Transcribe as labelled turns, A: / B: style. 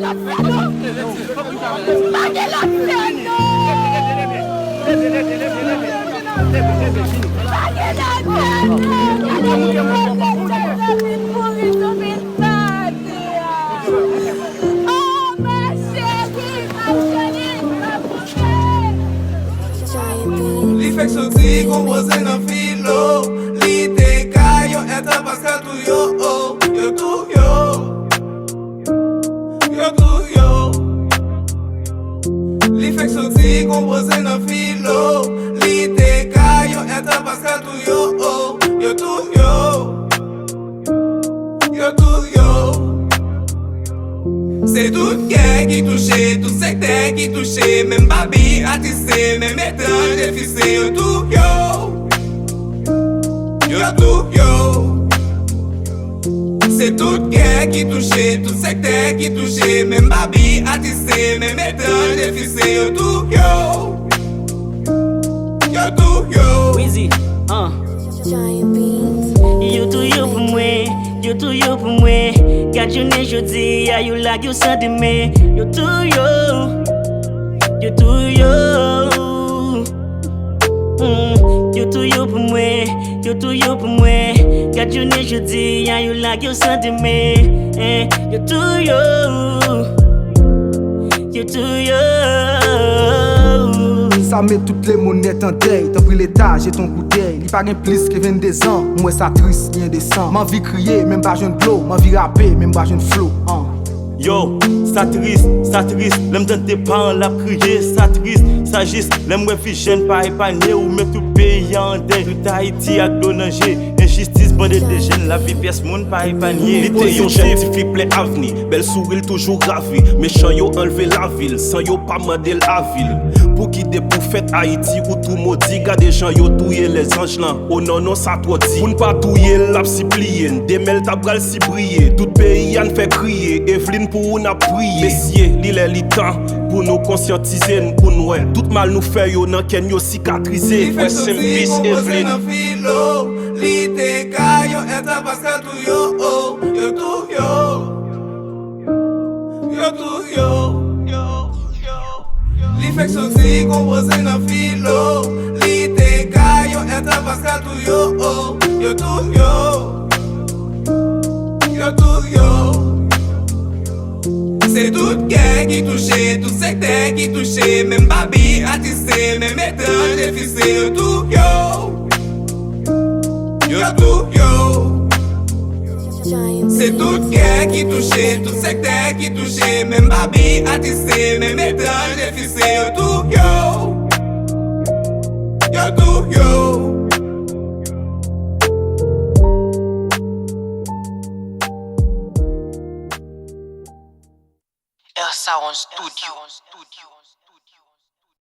A: Li fek soti kompoze nan filo. Li te ka yo etan paska tou yo. Yo tou yo. Yo tou yo. Li fek soti kompoze nan filo. Li te ka yo etan paska tou yo. Yo tou yo. Yo tou yo. C'est tout gen qui touche, tout secteur qui touche. Même babi atissé, même étrange fissé. Yo tout yo. Yo tout yo. C'est tout gen qui touche, tout secteur qui touche. Même babi atissé, même étrange fissé. Yo tout yo. Yo tout yo.
B: Weezy,
C: Giant beans.
B: you to you pour moi, you to you pour moi. Got you ne jodi, yeah, you like you said to me. You to you, you to you. You to you pour moi, you to you pour moi. Got you ne jodi, yeah, you like you said to me. You to you to you.
D: Ça met toutes les monnaies en deuil. T'as pris l'étage et ton coup d'œil. Il pas gain plus que 22 ans. Moi ça triste, rien décent. M'en vie crier, même pas jeune glow. M'en vie rapper, même pas jeune flow.
E: Yo, ça triste, l'aime dans tes parents la crier, ça triste, ça juste, l'aime ouais fi jeune pas épargné ou même tout pays en deuil, tout Haïti a donager, injustice bande de jeunes, la vie pièce monde pas épargné.
F: L'été yon scientifique plein avenir, belle sourire toujours ravi, méchant yo enlevé la ville, sans yo pas mandé la ville. Pour guider pour fête Haïti ou tout maudit, gars des gens yo touye les anges là, oh non ça toi dit. Pour ne pas touye la si plié, demel ta bral si briller, tout pays en fait crier, Evelyne pour on a prié. Messieurs, l'île est temps pour nous conscientiser, pour nous tout mal nous fait yo nan ken yo cicatriser.
A: Li fek soti kompoze nan filo. Li te ka yo etan paska tou yo. Yo tou yo. Yo tou yo. Li fek soti kompoze nan filo. Li te ka yo etan paska tou yo. Yo tou yo. Yo tou yo. C'est tout gen qui touche, tout secteur qui touche. Même babi atissé, même étrange fissé. Yo tout yo. Yo tout yo.
C: Giant
A: C'est tout gen qui touche, tout secteur qui touche. Même babi atissé, même étrange fissé. Yo tout yo. Yo tout yo.
G: Sound Studio.